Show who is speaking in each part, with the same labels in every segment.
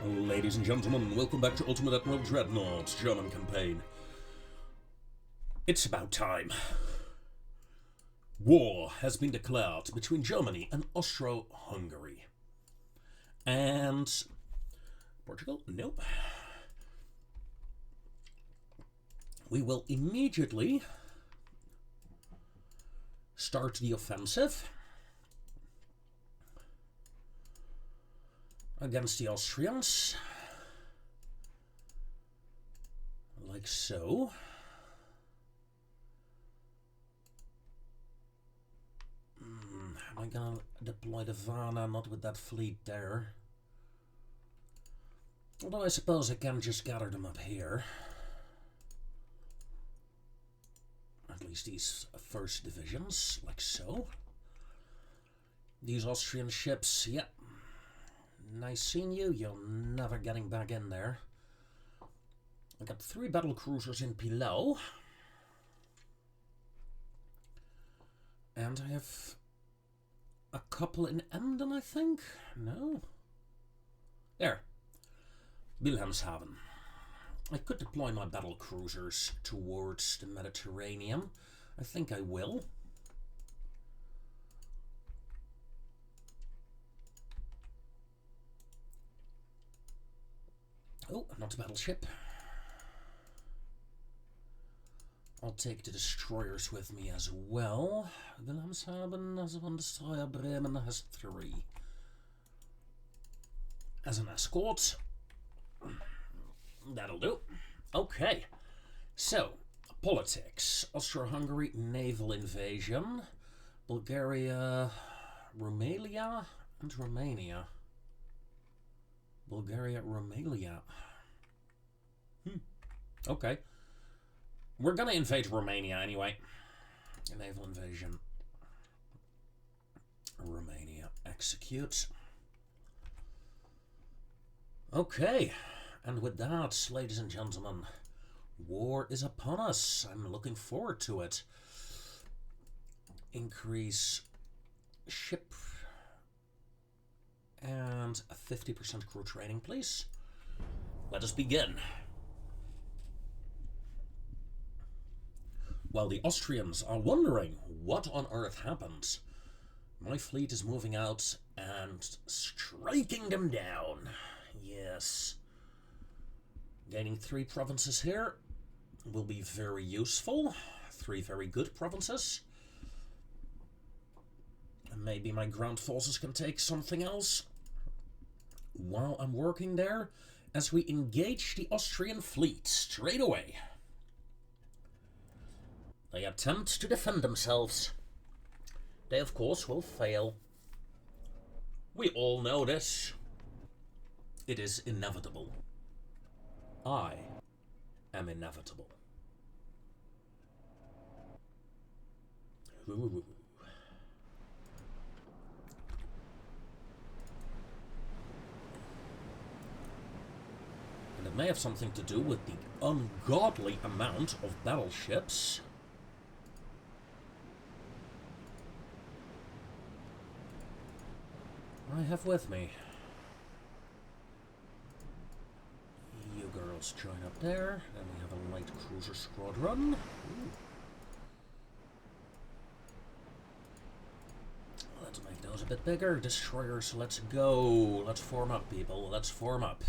Speaker 1: Ladies and gentlemen, welcome back to Ultimate Admiral Dreadnoughts German campaign. It's about time. War has been declared between Germany and Austro-Hungary. And Portugal? Nope. We will immediately start the offensive against the Austrians, like so. Am I gonna deploy the Varna? Not with that fleet there. Although I suppose I can just gather them up here. At least these first divisions, like so. These Austrian ships, yep. Nice seeing you. You're never getting back in there. I got 3 battle cruisers in Pillau. And I have a couple in Emden, I think? No? There. Wilhelmshaven. I could deploy my battle cruisers towards the Mediterranean. I think I will. Oh, not a battleship. I'll take the destroyers with me as well. Wilhelmshaven has 1 destroyer, Bremen has 3. As an escort. That'll do. Okay. So, politics. Austro-Hungary naval invasion. Bulgaria, Romania, and Romania. Bulgaria, Romania. Okay. We're gonna invade Romania anyway. A naval invasion. Romania. Execute. Okay. And with that, ladies and gentlemen, war is upon us. I'm looking forward to it. Increase ship and a 50% crew training, please. Let us begin. While the Austrians are wondering what on earth happened, my fleet is moving out and striking them down. Yes. Gaining 3 provinces here will be very useful. 3 very good provinces. And maybe my ground forces can take something else while I'm working there, as we engage the Austrian fleet straight away. They attempt to defend themselves. They, of course, will fail. We all know this. It is inevitable. I am inevitable. Ooh. And it may have something to do with the ungodly amount of battleships I have with me. You girls join up there. Then we have a light cruiser squadron. Ooh. Let's make those a bit bigger. Destroyers, let's go. Let's form up, people. Let's form up.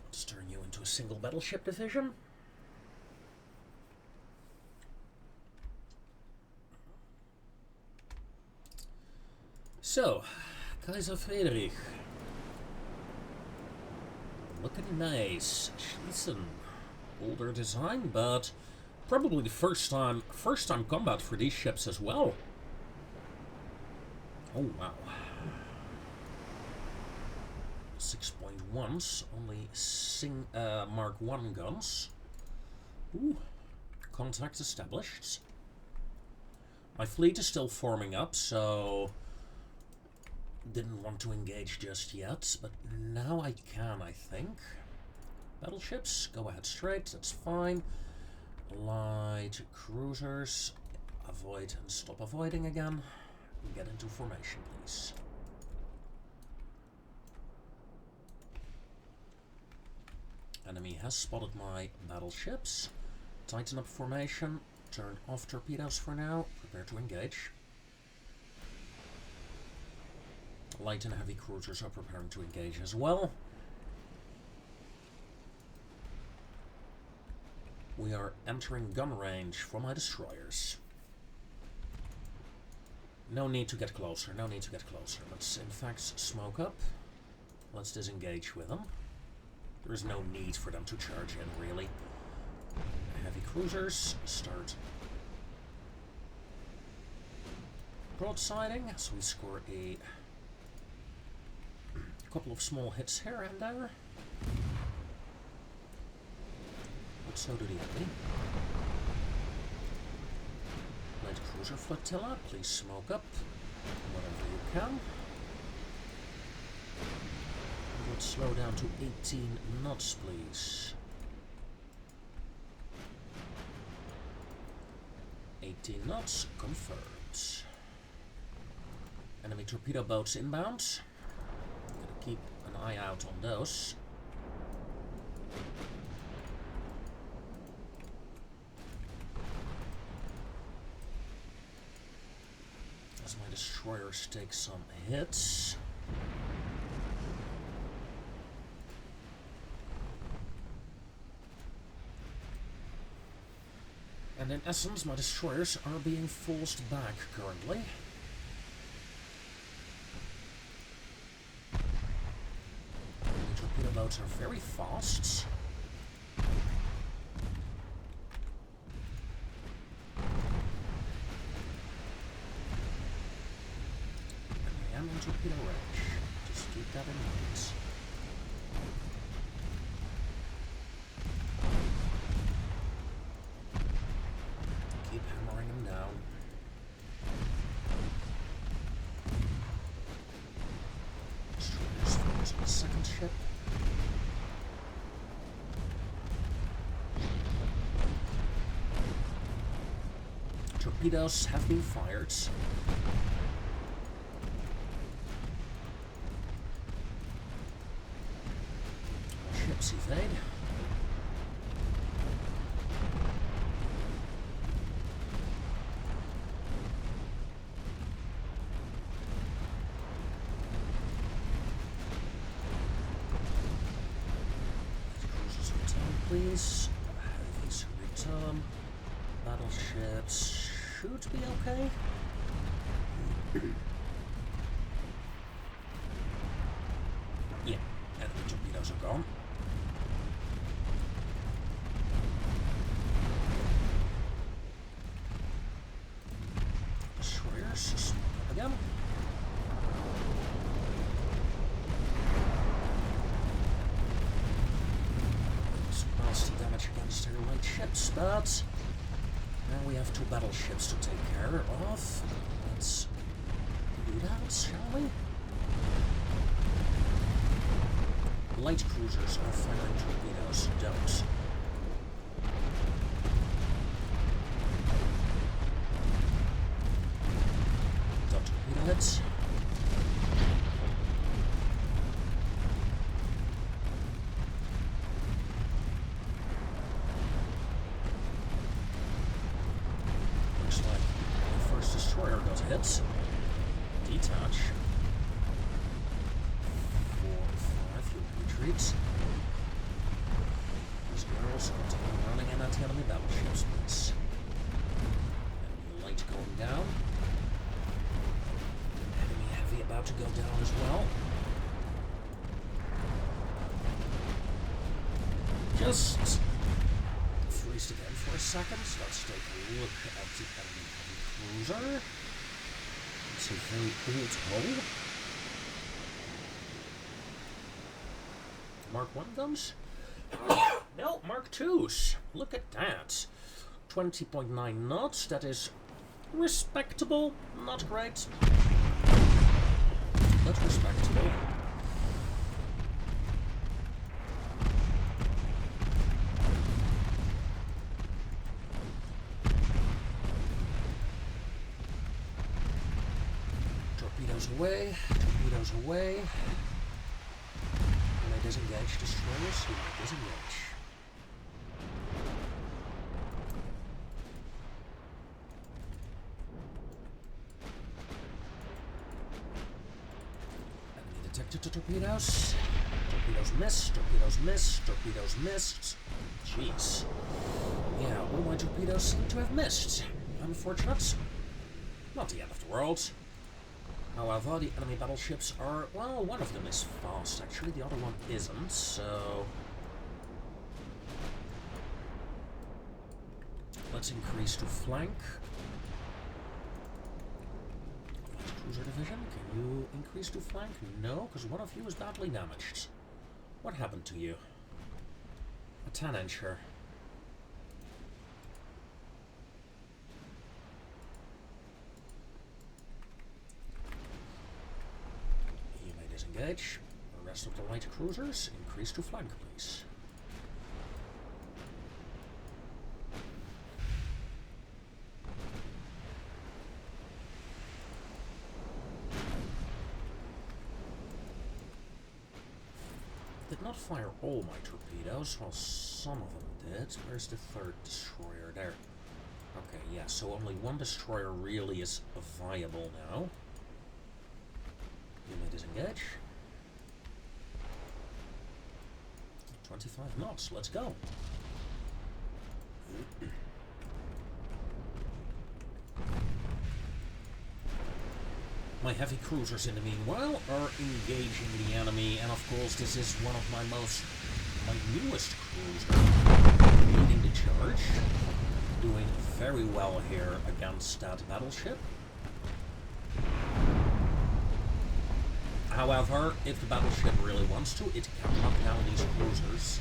Speaker 1: Let's turn you into a single battleship division. So, Kaiser Friedrich. Looking nice. Schließen. Older design, but Probably the first time combat for these ships as well. Oh wow. 6.1s, only Mark 1 guns. Ooh. Contact established. My fleet is still forming up, so didn't want to engage just yet, but now I can, I think. Battleships, go ahead straight, that's fine. Light cruisers, avoid and stop avoiding again. Get into formation, please. Enemy has spotted my battleships. Tighten up formation, turn off torpedoes for now, prepare to engage. Light and heavy cruisers are preparing to engage as well. We are entering gun range for my destroyers. No need to get closer, no need to get closer. Let's in fact smoke up. Let's disengage with them. There is no need for them to charge in, really. Heavy cruisers, start broadsiding, so we score a couple of small hits here and there. But so do the enemy. Light cruiser flotilla, please smoke up whatever you can. Let's slow down to 18 knots, please. 18 knots, confirmed. Enemy torpedo boats inbound. Gotta keep an eye out on those. As my destroyers take some hits. And in essence, my destroyers are being forced back currently. The torpedo boats are very fast. And I am in torpedo range. Just keep that in mind. Keep hammering them down. Destroyers focus on the second ship. Torpedoes have been fired. Ships evade. Please. Heavies return. Battleships should be okay. Yeah, enemy torpedoes are gone. Destroyers, smoke up again. Nasty damage against their light ships, but now we have two battleships to take care of. Let's do that, shall we? Light cruisers are firing torpedoes, don't. Got torpedo hits. Hits. Detach. 4, 5, you retreats. These girls continue running in at the enemy battleships, please. Enemy light going down. Enemy heavy about to go down as well. Just freeze again for a seconds. Let's take a look at the enemy heavy cruiser. It's a very old hull. Mark 1 guns? No, Mark 2s. Look at that. 20.9 knots. That is respectable. Not great, but respectable. Torpedoes away. Torpedoes away. When they disengage destroyers, you may disengage. Enemy detected to torpedoes. Torpedoes missed. Torpedoes missed. Torpedoes missed. Jeez. Yeah, all my torpedoes seem to have missed. Unfortunate. Not the end of the world. However, the enemy battleships are, well, one of them is fast actually, the other one isn't, so... Let's increase to flank. Light cruiser division, can you increase to flank? No, because one of you is badly damaged. What happened to you? A 10-incher. Engage. The rest of the light cruisers, increase to flank, please. Did not fire all my torpedoes, well, some of them did. Where's the third destroyer? There. Okay, yeah, so only one destroyer really is viable now. You may disengage. 25 knots, let's go. My heavy cruisers, in the meanwhile, are engaging the enemy, and of course this is one of my newest cruisers, leading the charge, doing very well here against that battleship. However, if the battleship really wants to, it can knock down these cruisers.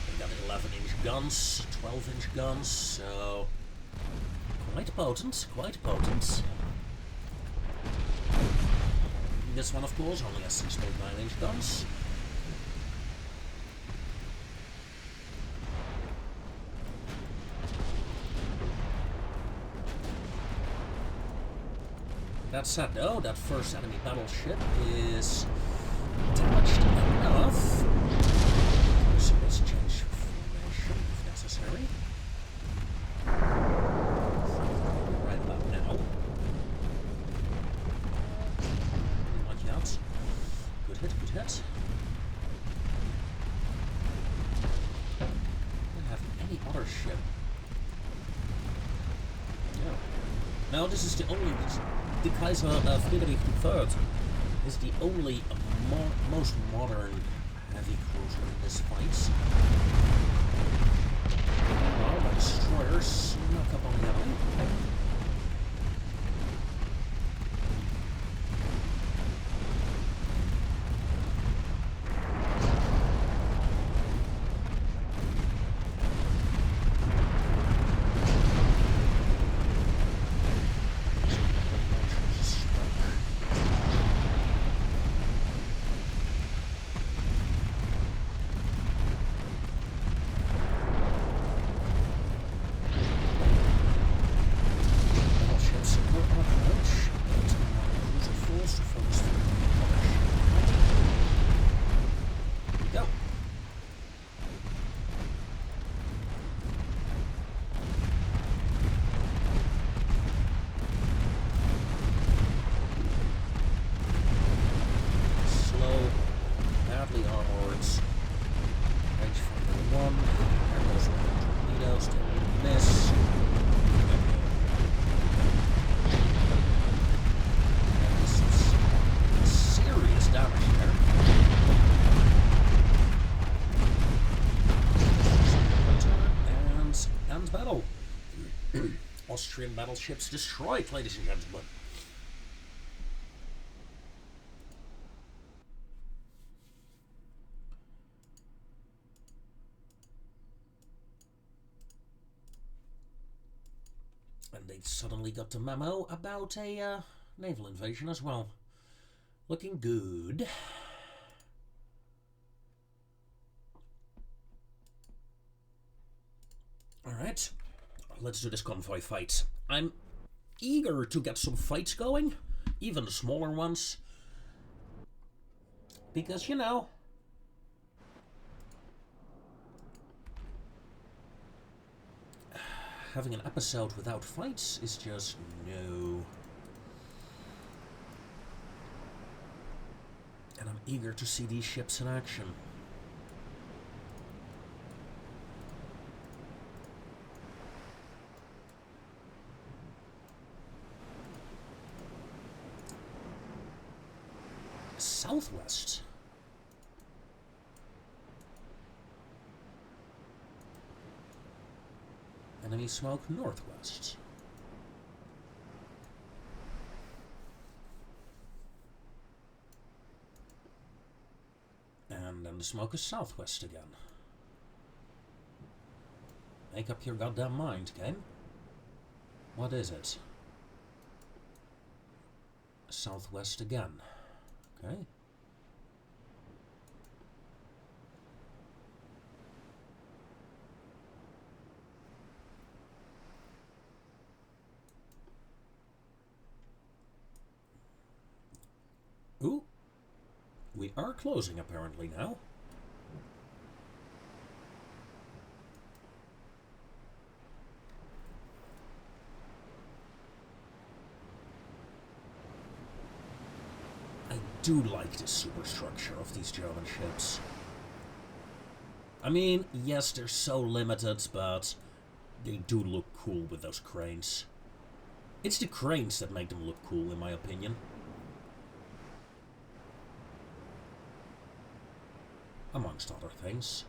Speaker 1: They got 11-inch guns, 12-inch guns, so quite potent, quite potent. This one, of course, only has 6.9-inch guns. That said, though, that first enemy battleship is damaged enough. So let's change formation if necessary. Right about now. Not yet. Good hit, good hit. Don't have any other ship. No. Now this is the only. The Kaiser Friedrich III is the only most modern heavy cruiser in this fight. Well, my destroyers snuck up on the enemy. Austrian battleships destroyed, ladies and gentlemen. And they suddenly got the memo about a naval invasion as well. Looking good. Alright, let's do this convoy fight. I'm eager to get some fights going, even the smaller ones. Because, you know, having an episode without fights is just no. And I'm eager to see these ships in action. Southwest. Enemy smoke northwest. And then the smoke is southwest again. Make up your goddamn mind, game. What is it? Southwest again. Okay. Ooh. We are closing apparently now. I do like the superstructure of these German ships. I mean, yes, they're so limited, but they do look cool with those cranes. It's the cranes that make them look cool, in my opinion. Amongst other things.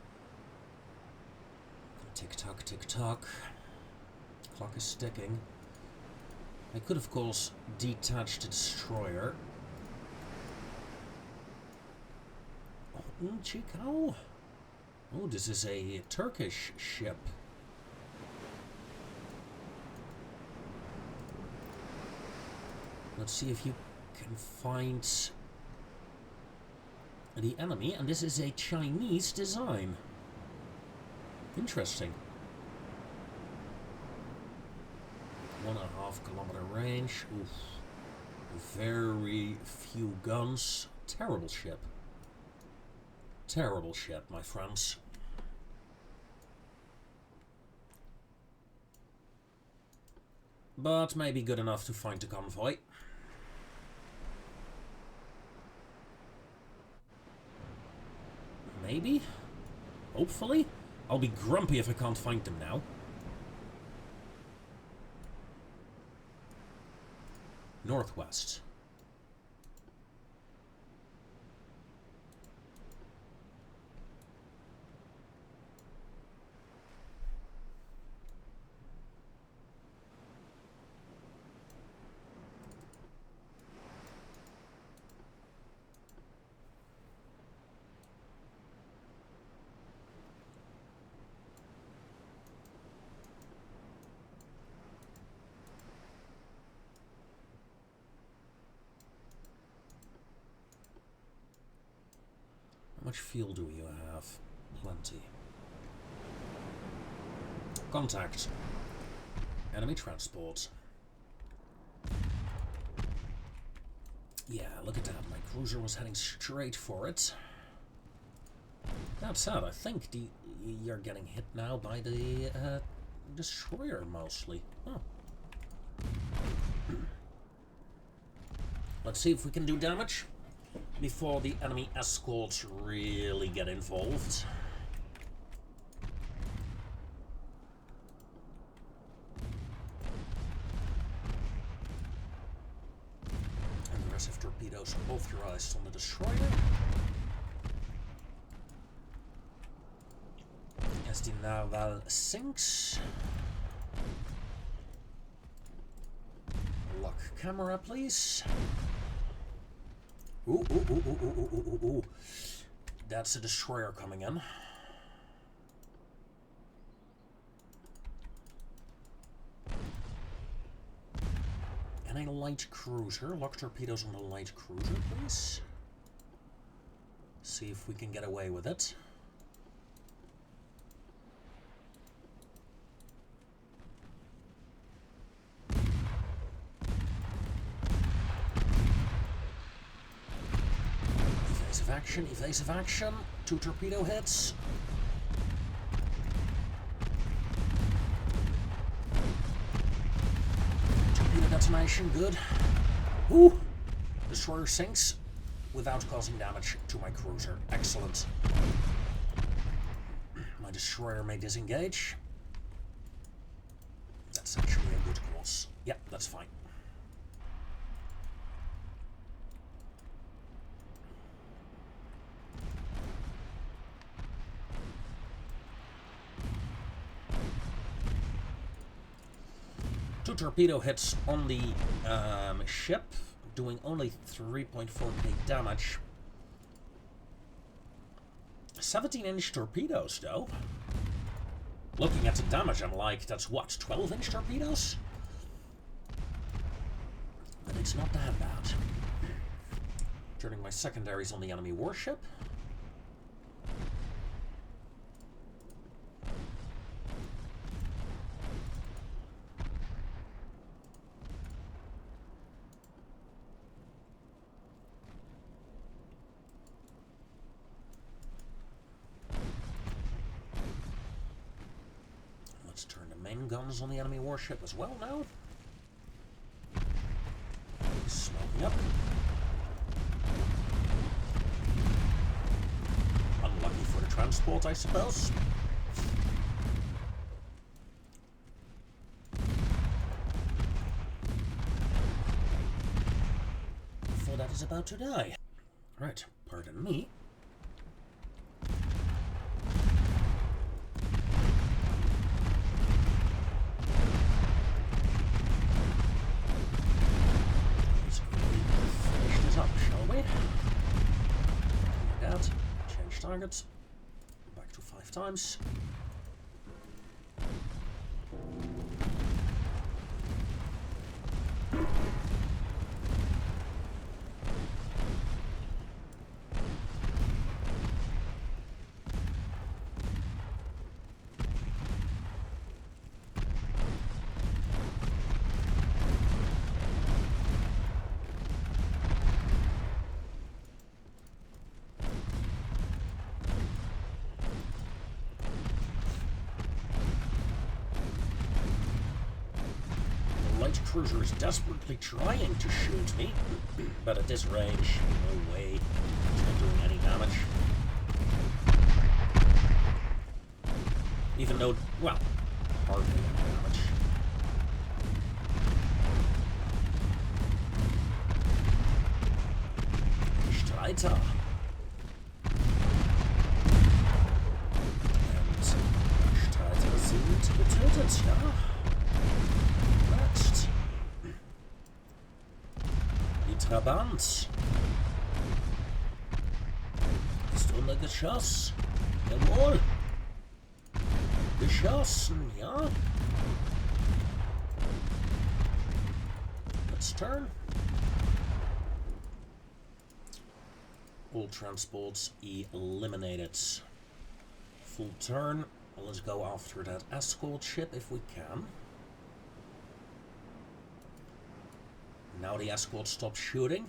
Speaker 1: Tick-tock, tick-tock. Clock is ticking. I could, of course, detach the destroyer. Chico. Oh, this is a Turkish ship. Let's see if you can find the enemy, and this is a Chinese design. Interesting. 1.5 kilometer range. Oof. Very few guns. Terrible ship. Terrible ship, my friends. But maybe good enough to find the convoy. Maybe? Hopefully? I'll be grumpy if I can't find them now. Northwest. How much fuel do you have? Plenty. Contact. Enemy transport. Yeah, look at that. My cruiser was heading straight for it. That said, I think you're getting hit now by the destroyer mostly. Huh. Let's see if we can do damage before the enemy escorts really get involved. Aggressive torpedoes authorized on the destroyer. As the naval sinks. camera, please. Ooh, ooh, ooh, ooh, ooh, ooh, ooh, ooh. That's a destroyer coming in. And a light cruiser. Lock torpedoes on the light cruiser, please. See if we can get away with it. Evasive action, evasive action. 2 torpedo hits. Torpedo detonation, good. Ooh! Destroyer sinks without causing damage to my cruiser. Excellent. My destroyer may disengage. That's actually a good cross. Yeah, that's fine. Two torpedo hits on the ship, doing only 3.4k damage. 17-inch torpedoes, though. Looking at the damage, I'm like, that's what, 12-inch torpedoes? But it's not that bad. Turning my secondaries on the enemy warship. Turn the main guns on the enemy warship as well now. Smoking up. Unlucky for the transport, I suppose. For that is about to die. Right, pardon me. Target. Back to 5 times. Cruiser is desperately trying to shoot me, but at this range, no way. It's not doing any damage. Even though, well, hardly any damage. Streiter. Und Streiter sind getötet, ja. Next. Die Trabant. Ist unter Geschoss. Jawohl. Geschossen, ja. Let's turn. All transports eliminated. Full turn. Let's go after that escort ship if we can. Now the escort stops shooting.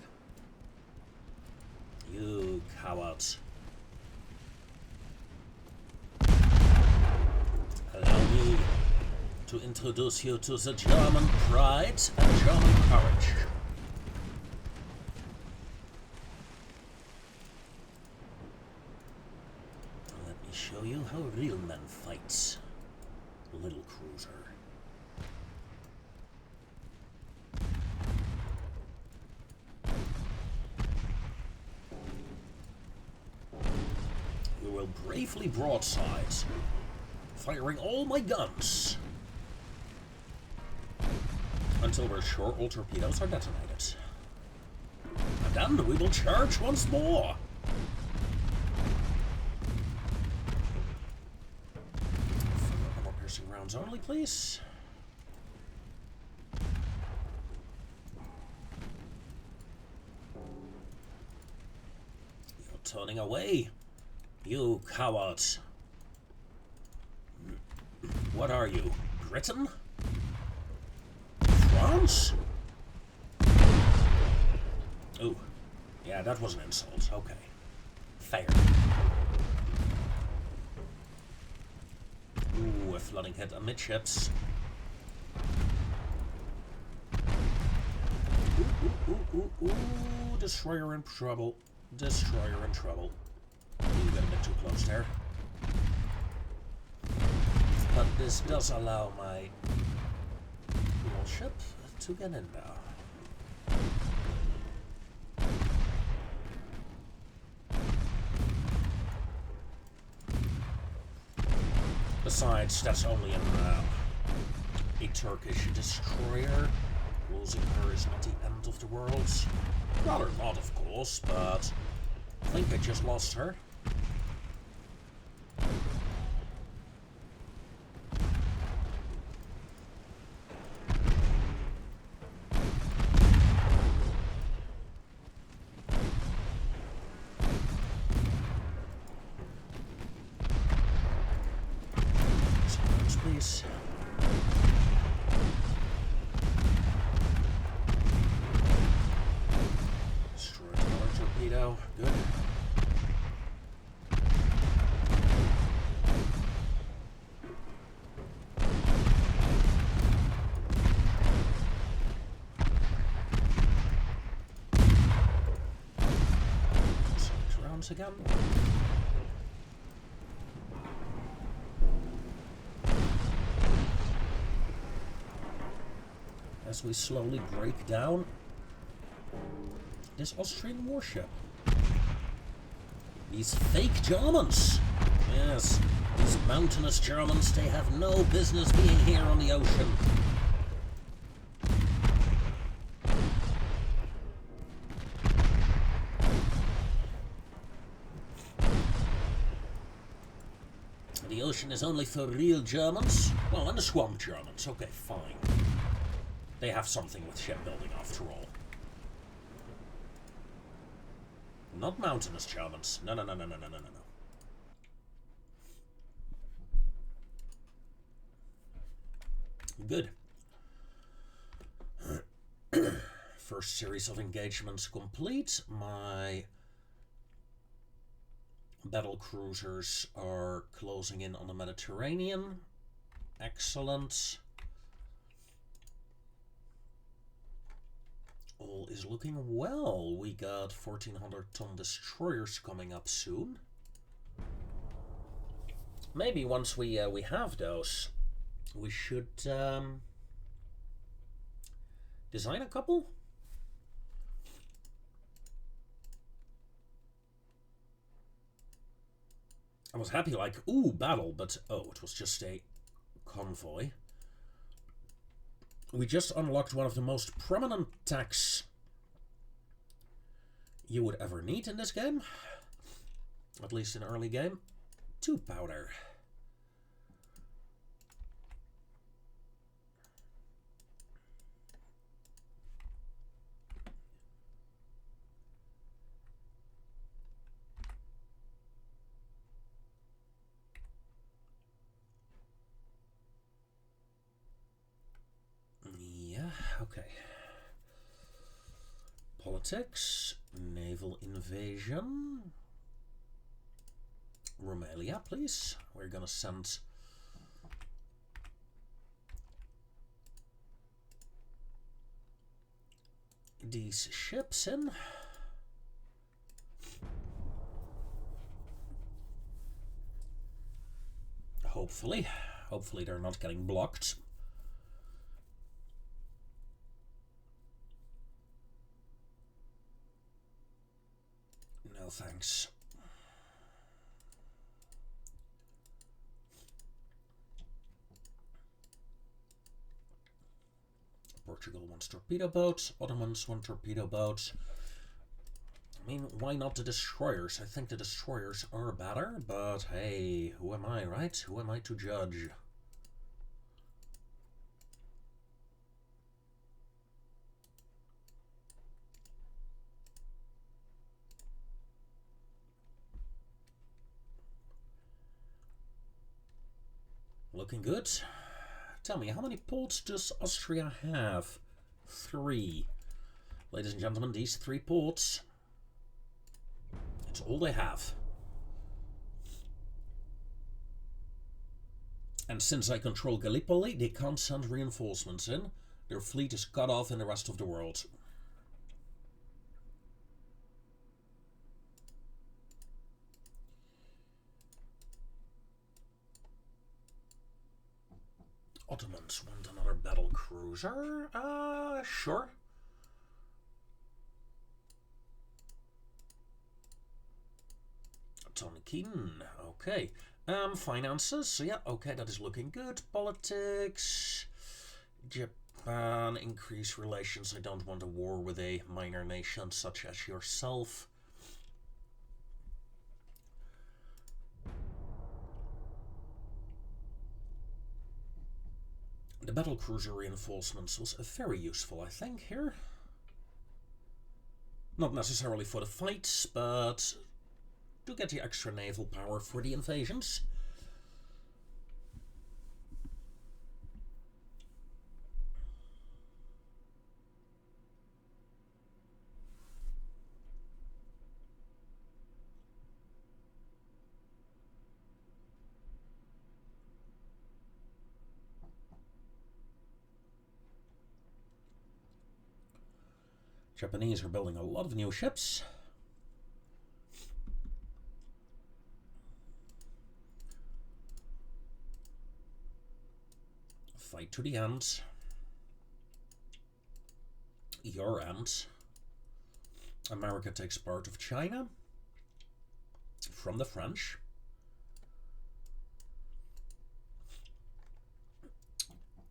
Speaker 1: You cowards. Allow me to introduce you to the German pride and German courage. Let me show you how real men fight. Little cruiser. We will bravely broadside, firing all my guns until we're sure all torpedoes are detonated. And then we will charge once more. More piercing rounds only, please. You're turning away, you cowards. What are you, Britain? France? Ooh, yeah, that was an insult. Okay, fair. Ooh, a flooding hit amidships. Ooh, destroyer in trouble. Destroyer in trouble. You got a bit too close there. But this does allow my warship to get in now. Besides, that's only a Turkish destroyer. Losing her is not the end of the world. Rather not, of course, but I think I just lost her. Please. Destroy another torpedo. Good. Six rounds again. As we slowly break down this Austrian warship. These fake Germans! Yes, these mountainous Germans, they have no business being here on the ocean. The ocean is only for real Germans? Well, and the swamp Germans, okay, fine. They have something with shipbuilding, after all. Not mountainous Germans. No. Good. First series of engagements complete. My battle cruisers are closing in on the Mediterranean. Excellent. All is looking well. We got 1,400-ton destroyers coming up soon. Maybe once we have those, we should design a couple. I was happy, like, ooh, battle, but oh, it was just a convoy. We just unlocked one of the most prominent attacks you would ever need in this game. At least in early game. 2 powder. Okay. Politics, naval invasion. Romania, please. We're gonna send these ships in. Hopefully they're not getting blocked. No thanks. Port Portugal wants torpedo boats, Ottomans want torpedo boats. I mean, why not the destroyers? I think the destroyers are better, but hey, who am I, right? Who am I to judge? Looking good. Tell me, how many ports does Austria have? 3. Ladies and gentlemen, these 3 ports. It's all they have. And since I control Gallipoli, they can't send reinforcements in. Their fleet is cut off in the rest of the world. Ottomans want another battle cruiser? Sure. Tony Keaton, okay. Finances, yeah, okay, that is looking good. Politics, Japan, increase relations. I don't want a war with a minor nation such as yourself. The battlecruiser reinforcements was very useful, I think, here. Not necessarily for the fights, but to get the extra naval power for the invasions. Japanese are building a lot of new ships. Fight to the end. Your end. America takes part of China from the French.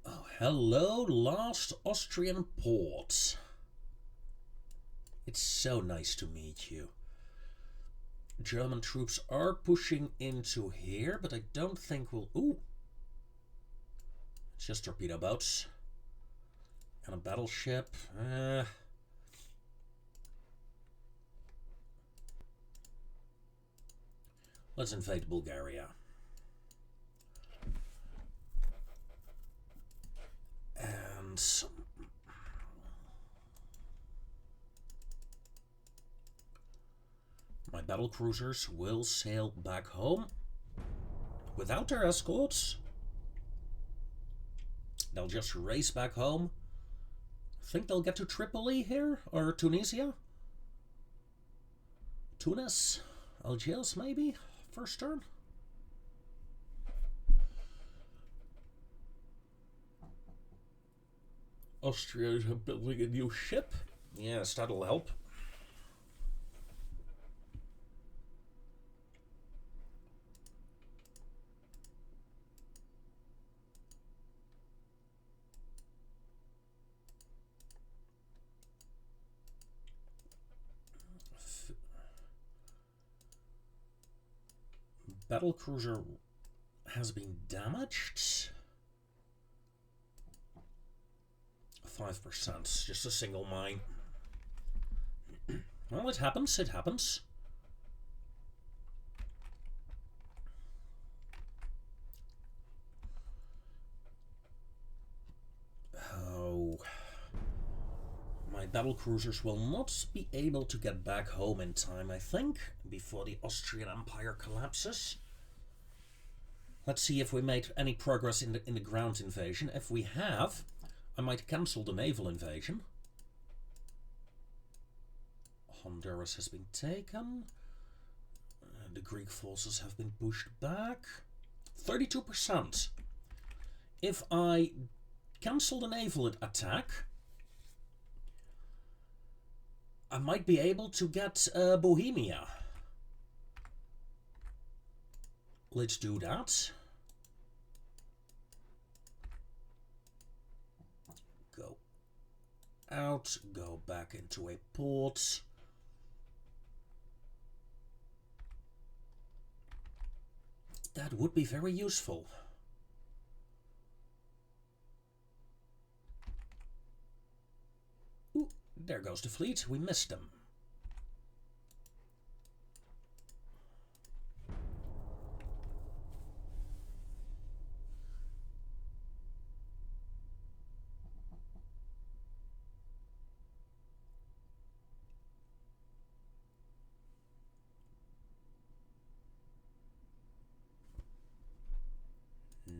Speaker 1: Oh, hello, last Austrian port. It's so nice to meet you. German troops are pushing into here, but I don't think we'll... Ooh! It's just torpedo boats. And a battleship. Let's invade Bulgaria. And... my battle cruisers will sail back home without their escorts. They'll just race back home. Think they'll get to Tripoli here? Or Tunisia? Tunis? Algiers, maybe? First turn? Austria is building a new ship. Yes, that'll help. Battlecruiser has been damaged. 5%, just a single mine. Well, it happens, it happens. Oh. My battlecruisers will not be able to get back home in time, I think, before the Austrian Empire collapses. Let's see if we made any progress in the ground invasion. If we have, I might cancel the naval invasion. Honduras has been taken. The Greek forces have been pushed back. 32%. If I cancel the naval attack, I might be able to get Bohemia. Let's do that. Go. out, go back into a port. That would be very useful. Ooh, there goes the fleet. We missed them.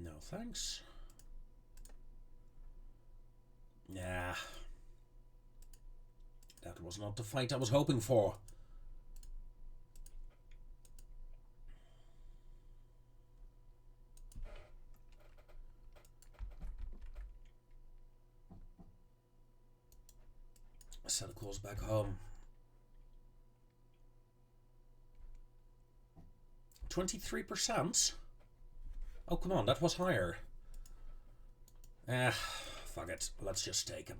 Speaker 1: No thanks. Nah. That was not the fight I was hoping for. Set a course back home. 23%? Oh, come on, that was higher. Fuck it. Let's just take him.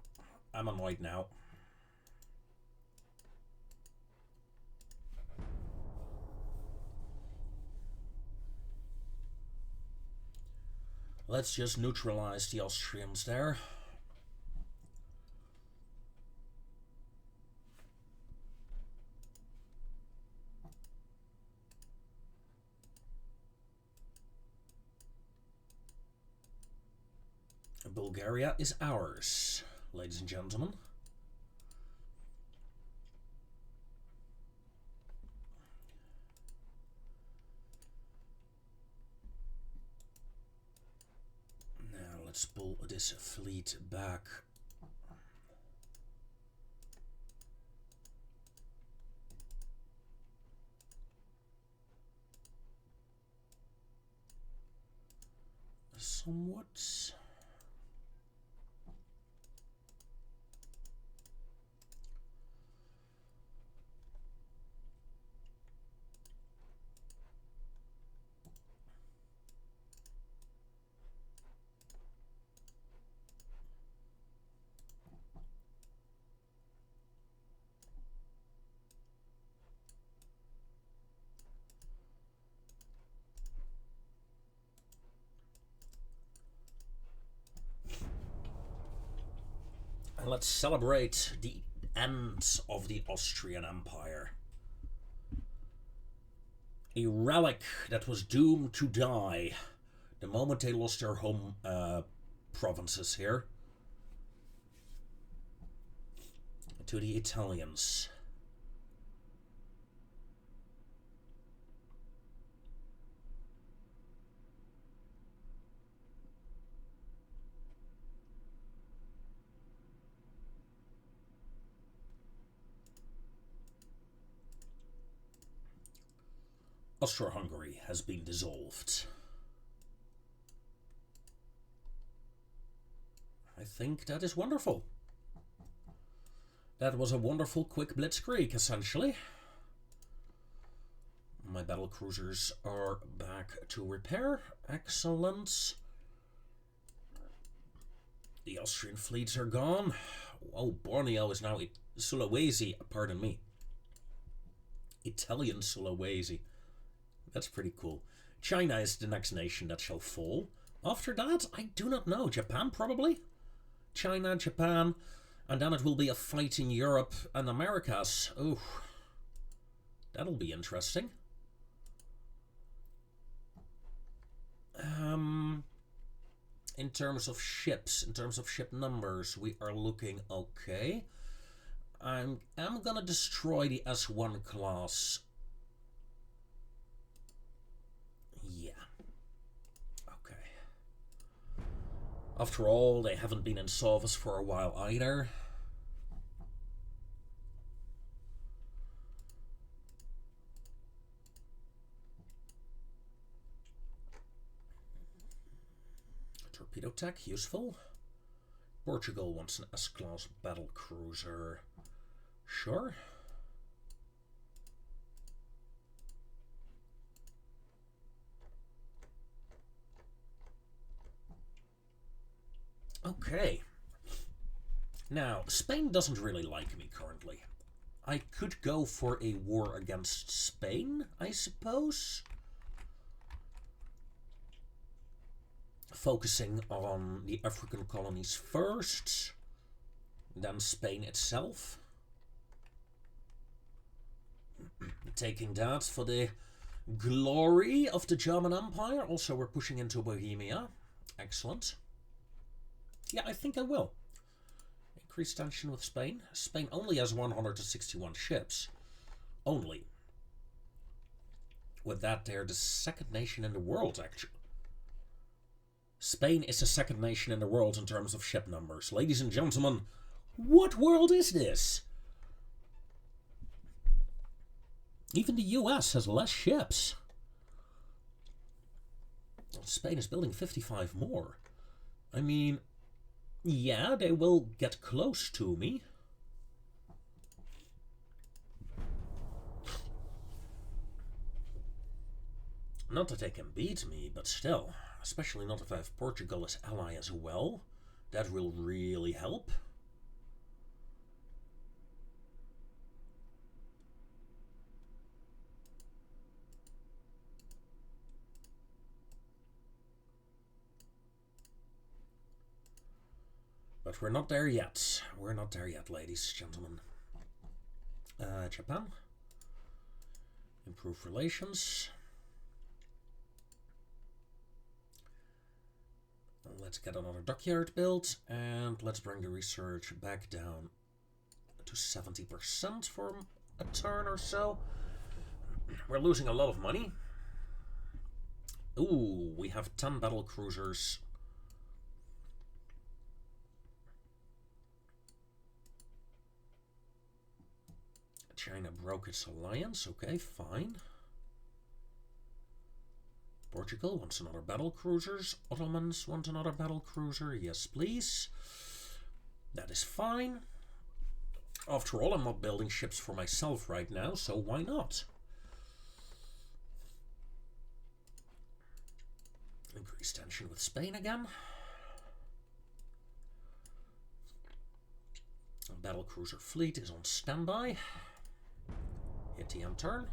Speaker 1: I'm annoyed now. Let's just neutralize the Austrians there. Bulgaria is ours, ladies and gentlemen. Now let's pull this fleet back. Somewhat. And let's celebrate the end of the Austrian Empire. A relic that was doomed to die the moment they lost their home provinces here to the Italians. Austro-Hungary has been dissolved. I think that is wonderful. That was a wonderful quick blitzkrieg, essentially. My battle cruisers are back to repair. Excellent. The Austrian fleets are gone. Oh, Borneo is now Sulawesi, pardon me. Italian Sulawesi. That's pretty cool. China is the next nation that shall fall. After that, I do not know. Japan, probably? China, Japan, and then it will be a fight in Europe and Americas. Oh, that'll be interesting. In terms of ships, in terms of ship numbers, we are looking okay. I'm gonna destroy the S1 class. Yeah. Okay. After all, they haven't been in service for a while either. Torpedo tech, useful. Portugal wants an S-class battle cruiser. Sure. Okay. Now, Spain doesn't really like me currently. I could go for a war against Spain, I suppose. Focusing on the African colonies first, then Spain itself. Taking that for the glory of the German Empire. Also, we're pushing into Bohemia. Excellent. Yeah, I think I will. Increase tension with Spain. Spain only has 161 ships. Only. With that, they're the second nation in the world, actually. Spain is the second nation in the world in terms of ship numbers. Ladies and gentlemen, what world is this? Even the US has less ships. Spain is building 55 more. I mean, yeah, they will get close to me. Not that they can beat me, but still. Especially not if I have Portugal as ally as well. That will really help. But we're not there yet. We're not there yet, ladies and gentlemen. Japan. Improve relations. Let's get another dockyard built, and let's bring the research back down to 70% for a turn or so. We're losing a lot of money. Ooh, we have 10 battle cruisers. China broke its alliance. Okay, fine. Portugal wants another battle cruisers. Ottomans want another battle cruiser. Yes, please. That is fine. After all, I'm not building ships for myself right now, so why not? Increase tension with Spain again. A battle cruiser fleet is on standby. Hit the end turn.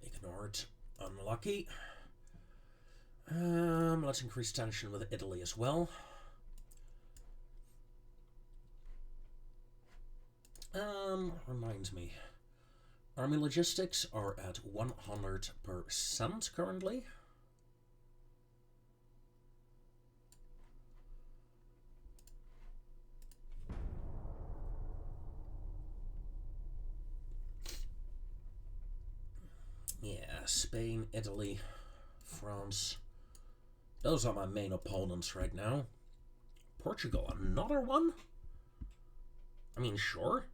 Speaker 1: Ignored. Unlucky. Let's increase tension with Italy as well. Reminds me. Army logistics are at 100% currently. Yeah, Spain, Italy, France. Those are my main opponents right now. Portugal, another one? I mean, sure.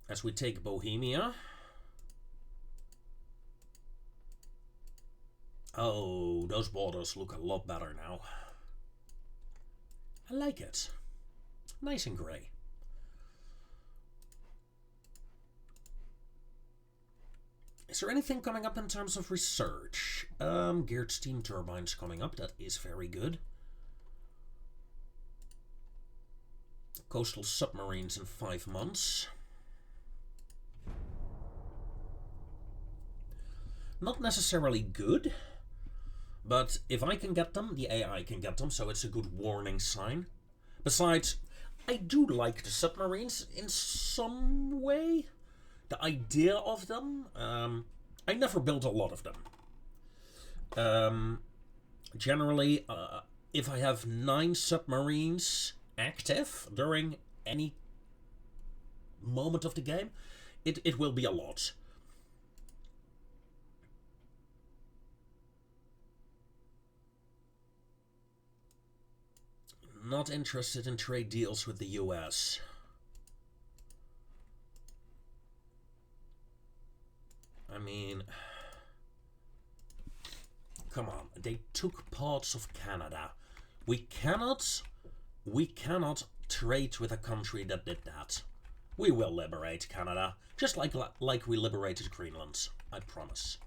Speaker 1: As we take Bohemia. Oh, those borders look a lot better now. I like it. Nice and grey. Is there anything coming up in terms of research? Geared steam turbines coming up. That is very good. Coastal submarines in 5 months. Not necessarily good, but if I can get them, the AI can get them, so it's a good warning sign. Besides, I do like the submarines in some way. The idea of them. I never built a lot of them. Generally, if I have 9 submarines active during any moment of the game, it will be a lot. Not interested in trade deals with the US. The mean... Come on, they took parts of Canada. We cannot trade with a country that did that. We will liberate Canada, just like we liberated Greenland, I promise.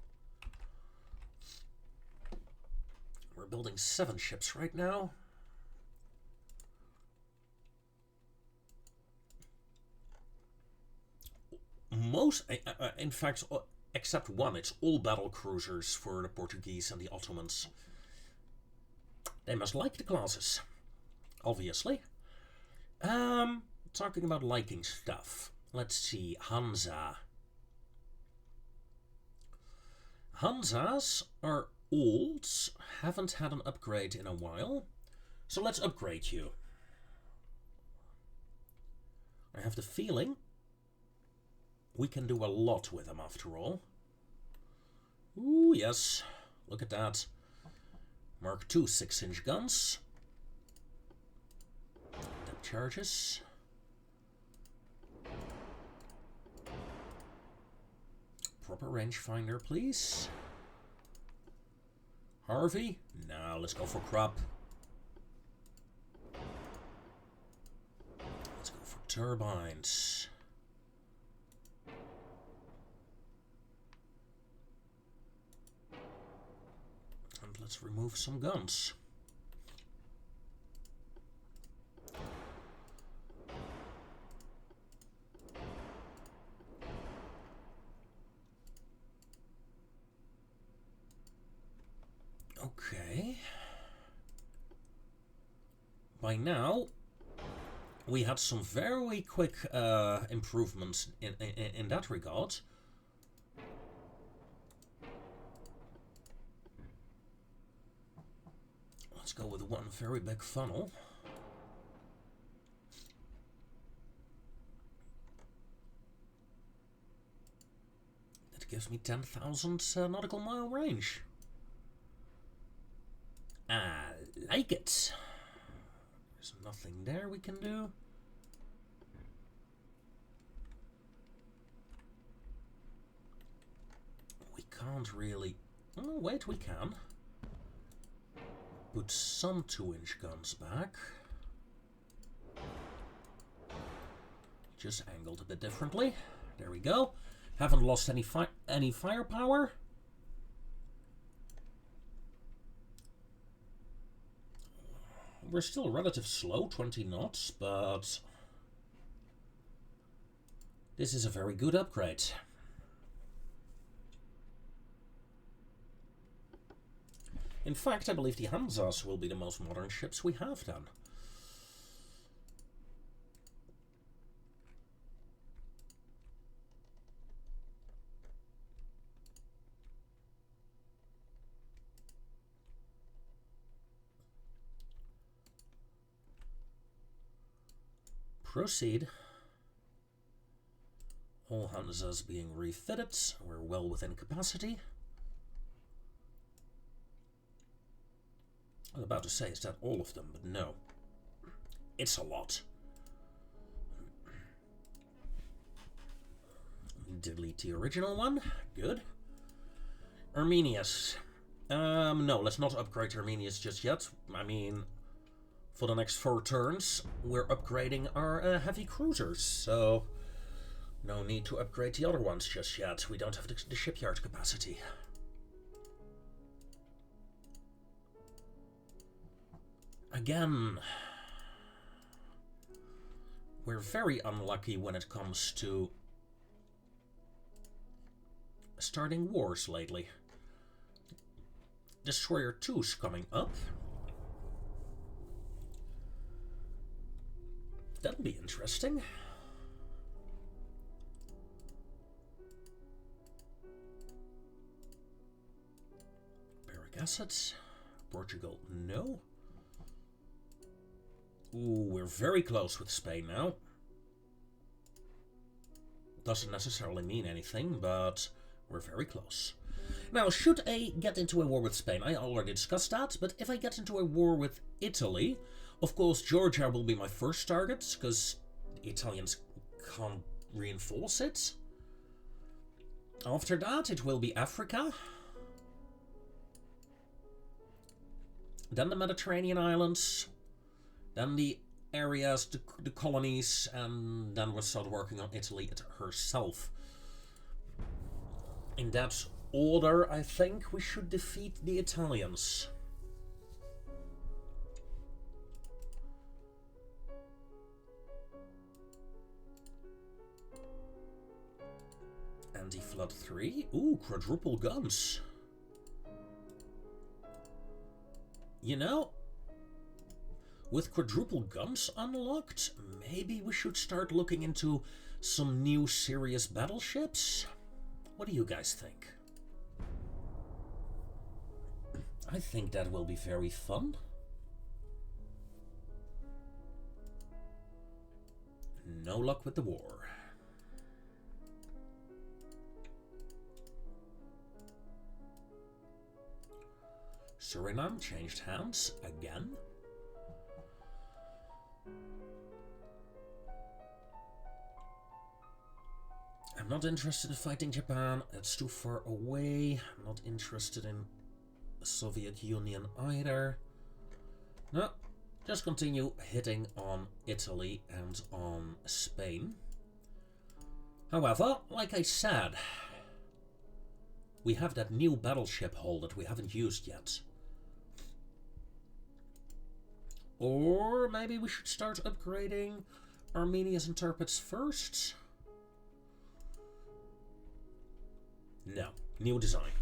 Speaker 1: We're building 7 ships right now. In fact, except one, it's all battle cruisers for the Portuguese and the Ottomans. They must like the classes, obviously. Talking about liking stuff. Let's see, Hansa. Hansas are old, haven't had an upgrade in a while, so let's upgrade you. I have the feeling we can do a lot with them after all. Ooh, yes, look at that. Mark II 6-inch guns. Depth charges. Proper rangefinder, please. Harvey? Now let's go for Krupp. Let's go for turbines. And let's remove some guns. Okay. By now, we had some very quick improvements in that regard. Let's go with one very big funnel. That gives me 10,000 nautical mile range. I like it. There's nothing there we can do. We can't really... Oh, wait, we can. Put some 2-inch guns back. Just angled a bit differently. There we go. Haven't lost any firepower. We're still relatively slow, 20 knots, but this is a very good upgrade. In fact, I believe the Hansas will be the most modern ships we have then. Proceed. All Hansas being refitted. We're well within capacity. I was about to say, is that all of them? But no. It's a lot. Delete the original one. Good. Arminius. No, let's not upgrade Arminius just yet. I mean... For the next 4 turns, we're upgrading our heavy cruisers, so no need to upgrade the other ones just yet. We don't have the shipyard capacity. Again, we're very unlucky when it comes to starting wars lately. Destroyer 2's coming up. That'd be interesting. Baric acid. Portugal, no. Ooh, we're very close with Spain now. Doesn't necessarily mean anything, but we're very close. Now, should I get into a war with Spain? I already discussed that, but if I get into a war with Italy, of course, Georgia will be my first target, because the Italians can't reinforce it. After that, it will be Africa. Then the Mediterranean islands. Then the areas, the colonies, and then we'll start working on Italy herself. In that order, I think we should defeat the Italians. Anti-flood 3. Ooh, quadruple guns. You know, with quadruple guns unlocked, maybe we should start looking into some new serious battleships? What do you guys think? I think that will be very fun. No luck with the war. Suriname changed hands again. I'm not interested in fighting Japan. It's too far away. I'm not interested in the Soviet Union either. No, just continue hitting on Italy and on Spain. However, like I said, we have that new battleship hull that we haven't used yet. Or maybe we should start upgrading Armenia's interprets first? No. New design.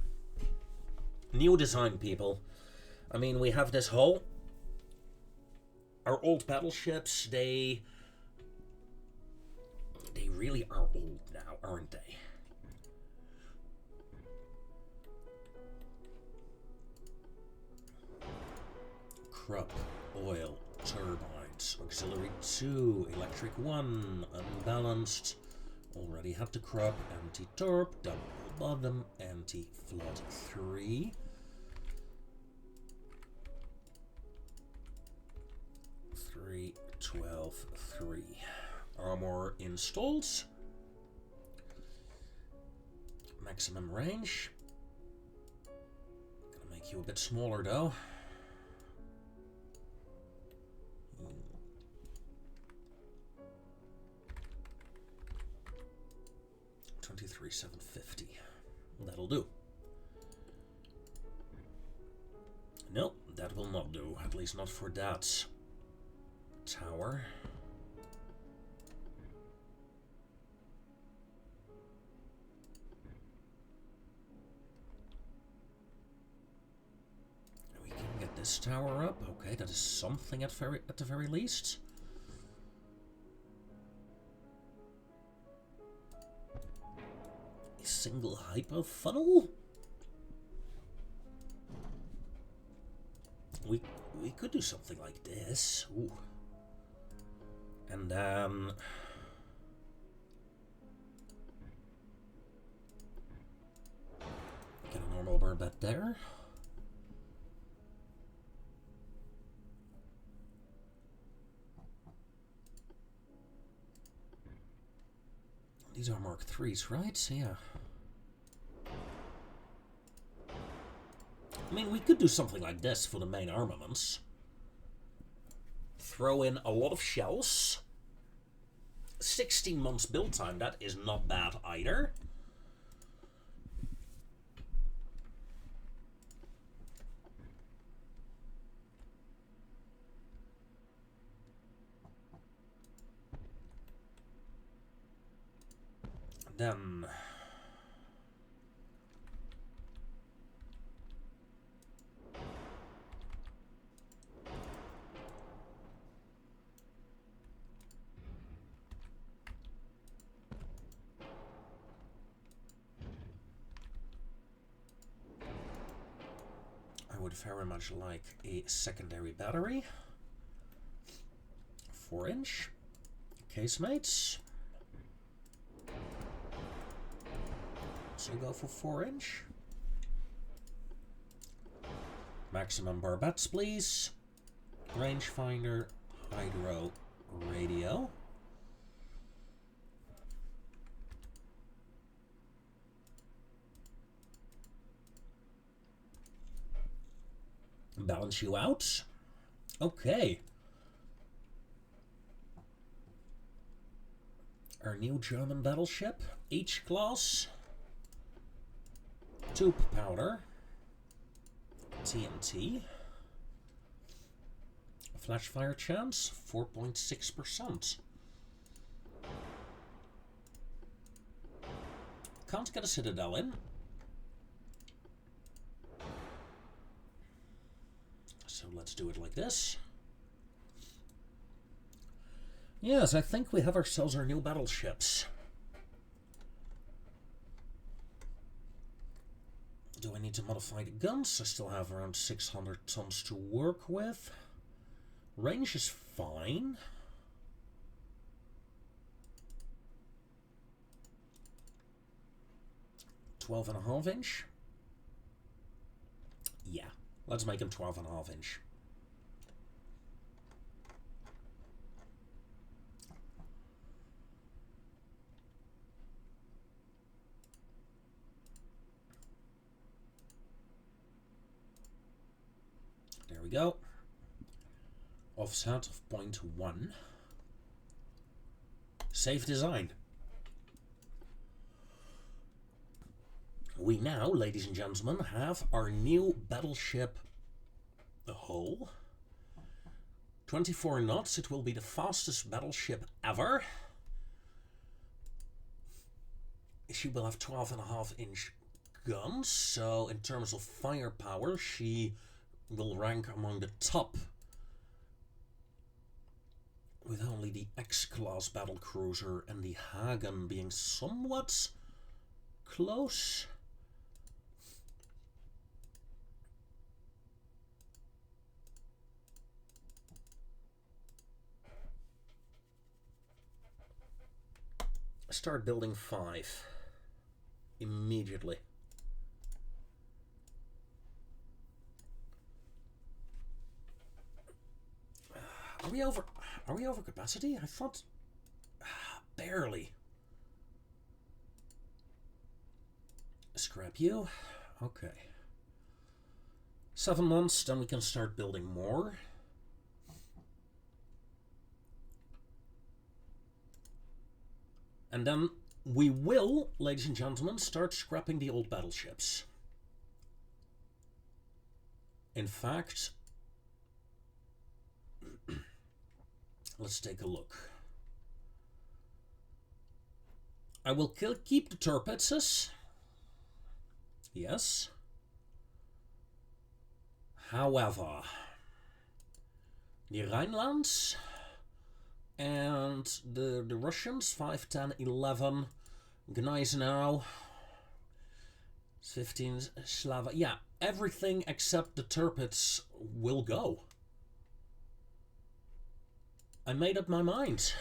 Speaker 1: New design, people. I mean, we have this hull. Our old battleships, they really are old now, aren't they? Krupp, oil, turbines, auxiliary 2, electric 1, unbalanced. Already had the Krupp, anti-torp, double bottom, anti-flood 3. 3, 12, 3. Armor installed. Maximum range. Gonna make you a bit smaller though. 23,750. That'll do. Nope, that will not do. At least not for that tower. We can get this tower up. Okay, that is something at the very least. Single hyper funnel? We could do something like this. Ooh. And then get a normal barbette there. These are Mark IIIs, right? Yeah. I mean, we could do something like this for the main armaments. Throw in a lot of shells. 16 months build time, that is not bad either. Then I would very much like a secondary battery. 4-inch casemates. So go for 4-inch. Maximum barbettes, please. Rangefinder, hydro, radio. balance you out. Okay. Our new German battleship, H-class. Tube powder. TNT. Flash fire chance, 4.6%. Can't get a citadel in. So let's do it like this. Yes, I think we have ourselves our new battleships. Do I need to modify the guns? I still have around 600 tons to work with. Range is fine. .5-inch. Yeah, let's make them 12.5-inch. There we go. Offset of 0.1. Save design. We now, ladies and gentlemen, have our new battleship hull. 24 knots. It will be the fastest battleship ever. She will have 12.5-inch guns, so in terms of firepower, she will rank among the top, with only the X-class battlecruiser and the Hagen being somewhat close. Start building 5 immediately. Are we over capacity? I thought barely. Scrap you. Okay. 7 months, then we can start building more. And then we will, ladies and gentlemen, start scrapping the old battleships. In fact, let's take a look. I will keep the Tirpitzes. Yes. However, the Rhinelands and the Russians, 5, 10, 11, Gneisenau, 15, Slava. Yeah, everything except the Tirpitz will go. I made up my mind.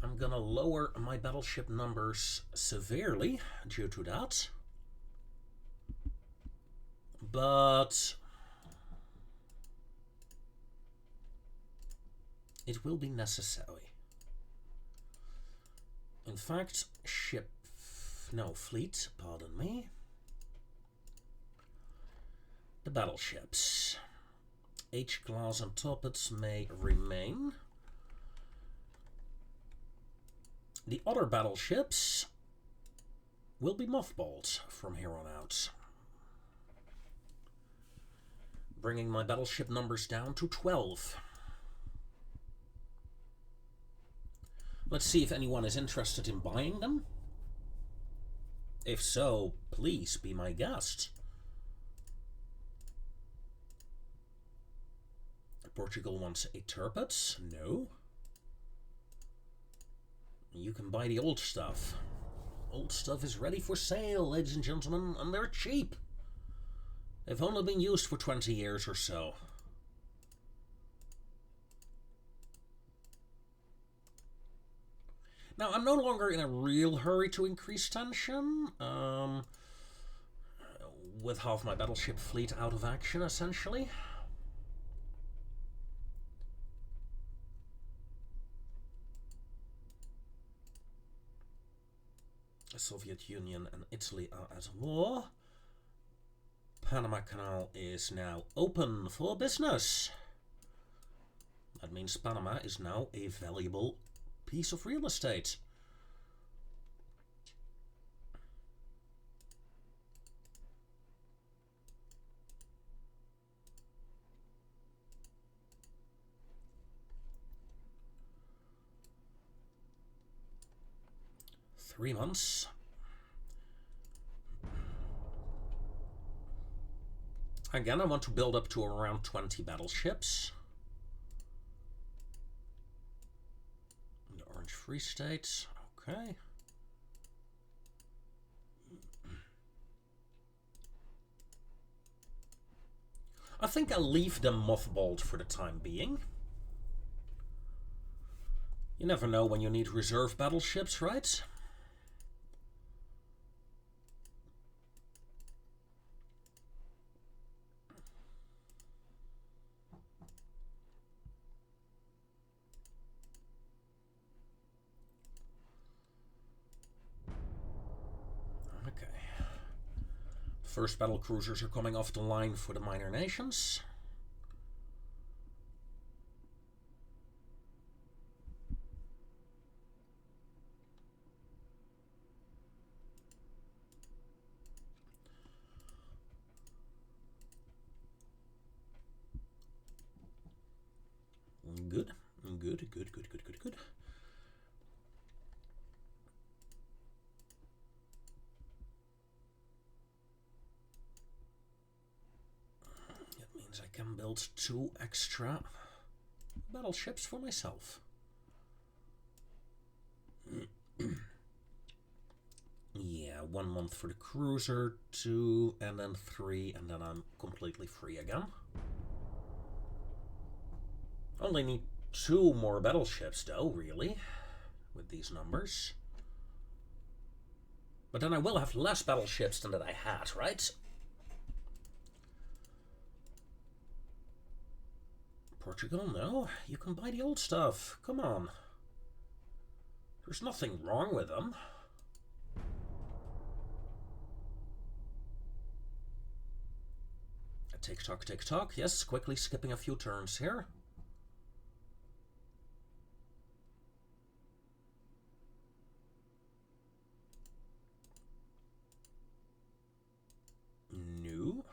Speaker 1: I'm gonna lower my battleship numbers severely due to that. But it will be necessary. In fact, fleet, pardon me. The battleships. H-class and Tirpitz may remain. The other battleships will be mothballed from here on out. Bringing my battleship numbers down to 12. Let's see if anyone is interested in buying them. If so, please be my guest. Portugal wants a Tirpitz? No. You can buy the old stuff. Old stuff is ready for sale, ladies and gentlemen, and they're cheap. They've only been used for 20 years or so. Now, I'm no longer in a real hurry to increase tension. With half my battleship fleet out of action, essentially. The Soviet Union and Italy are at war. Panama Canal is now open for business. That means Panama is now a valuable piece of real estate. Three months. Again, I want to build up to around 20 battleships. The Orange Free State, okay. I think I'll leave them mothballed for the time being. You never know when you need reserve battleships, right? First battle cruisers are coming off the line for the minor nations. Good, good, good, good, good, good, good. I can build 2 extra battleships for myself. Yeah, 1 month for the cruiser, 2, and then 3, and then I'm completely free again. Only need 2 more battleships though, really, with these numbers. But then I will have less battleships than that I had, right? Portugal, no. You can buy the old stuff. Come on. There's nothing wrong with them. Tick-tock, tick-tock. Yes, quickly skipping a few turns here. No.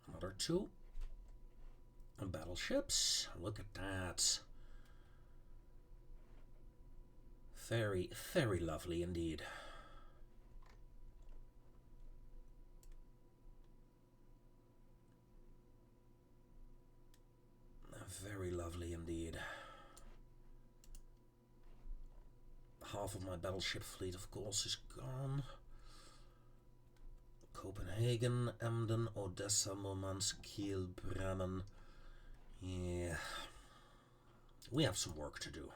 Speaker 1: Another 2 battleships. Look at that. Very, very lovely indeed. Very lovely indeed. Half of my battleship fleet, of course, is gone. Copenhagen, Emden, Odessa, Murmansk, Kiel, Bremen. Yeah. We have some work to do.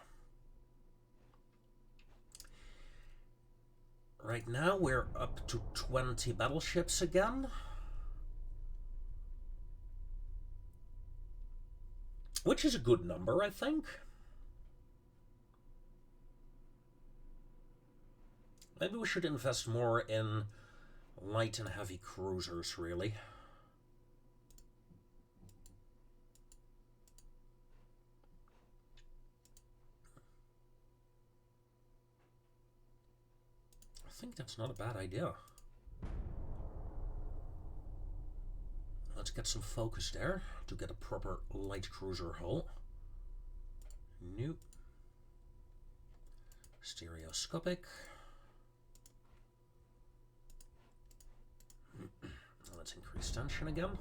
Speaker 1: Right now we're up to 20 battleships again. Which is a good number, I think. Maybe we should invest more in light and heavy cruisers, really. I think that's not a bad idea. Let's get some focus there to get a proper light cruiser hull. New. Stereoscopic. Let's increase tension again.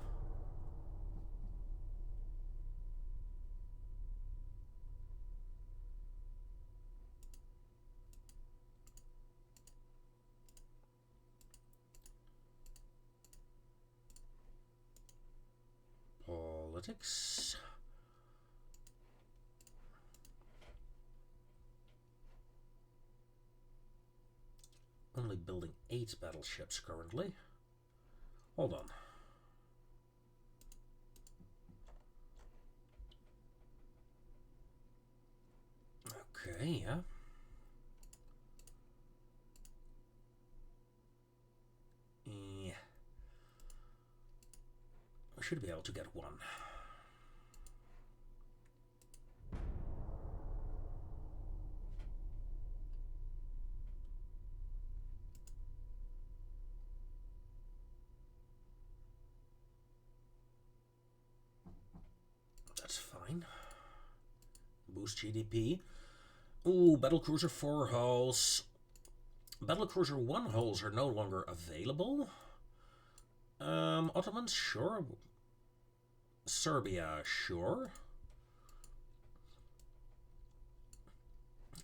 Speaker 1: Politics. only building 8 battleships currently. Hold on. Okay, yeah. Yeah. I should be able to get one. That's fine. Boost GDP. Ooh, Battlecruiser 4 hulls. Battlecruiser 1 hulls are no longer available. Ottomans, sure. Serbia, sure.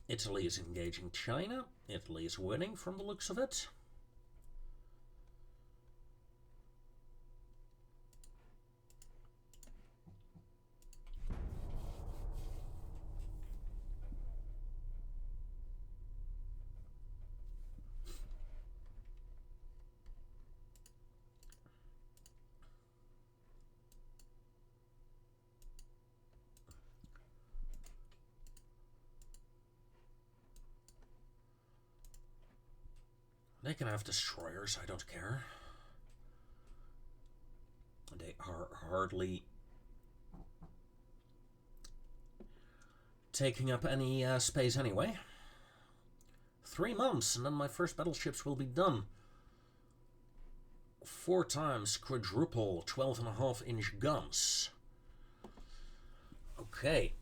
Speaker 1: Italy is engaging China. Italy is winning from the looks of it. They can have destroyers, I don't care. They are hardly taking up any space anyway. 3 months and then my first battleships will be done. 4 times quadruple 12.5-inch guns. Okay.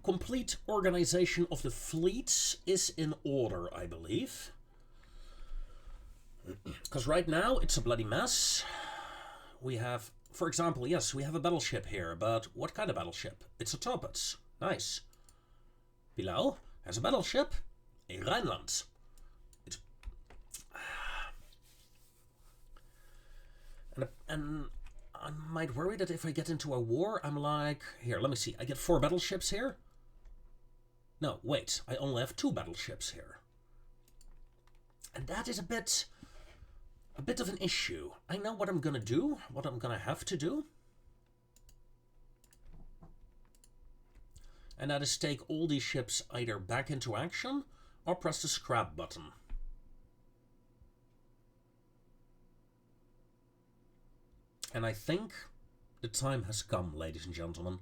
Speaker 1: Complete organization of the fleets is in order, I believe. Because right now it's a bloody mess. We have, for example, yes, we have a battleship here, but what kind of battleship? It's a Torpedo. Nice. Below has a battleship, a Rhineland. It's... And I might worry that if I get into a war, I'm like... Here, let me see. I get 4 battleships here? No, wait. I only have 2 battleships here. And that is a bit of an issue. I know what I'm gonna do, what I'm gonna have to do. And that is take all these ships either back into action or press the scrap button. And I think the time has come, ladies and gentlemen.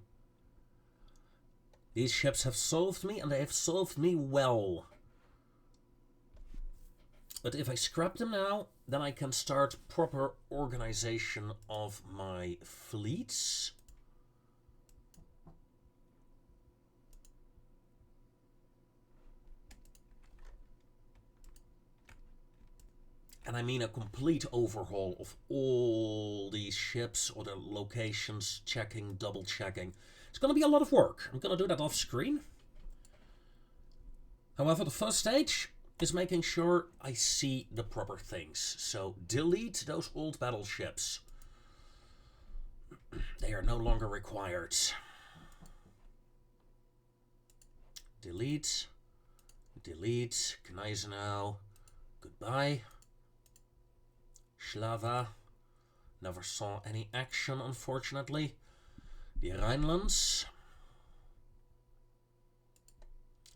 Speaker 1: These ships have solved me, and they have solved me well. But if I scrap them now, then I can start proper organization of my fleets. And I mean a complete overhaul of all these ships, or their locations, checking, double checking. It's going to be a lot of work. I'm going to do that off screen. However, the first stage is making sure I see the proper things. So delete those old battleships. They are no longer required. Delete. Delete. Gneisenau. Goodbye. Schlava. Never saw any action, unfortunately. The Rhinelands.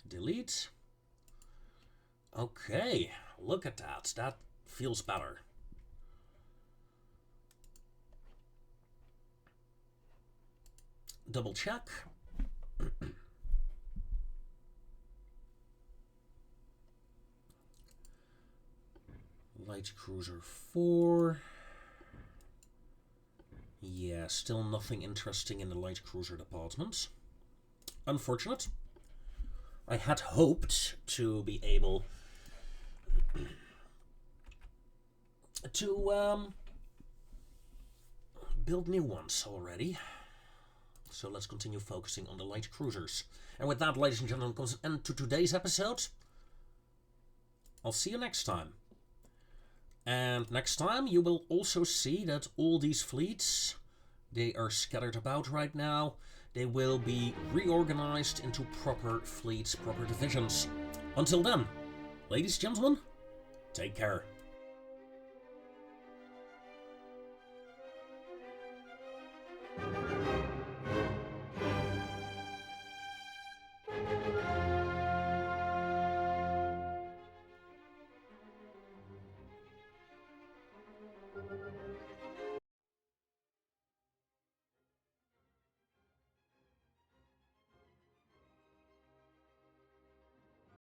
Speaker 1: Delete. Okay, look at that. That feels better. Double check. Light Cruiser 4. Yeah, still nothing interesting in the Light Cruiser department. Unfortunate. I had hoped to be able to build new ones already. So let's continue focusing on the light cruisers. And with that, ladies and gentlemen, comes an end to today's episode. I'll see you next time. And next time you will also see that all these fleets, they are scattered about right now. They will be reorganized into proper fleets, proper divisions. Until then, ladies and gentlemen, Take care.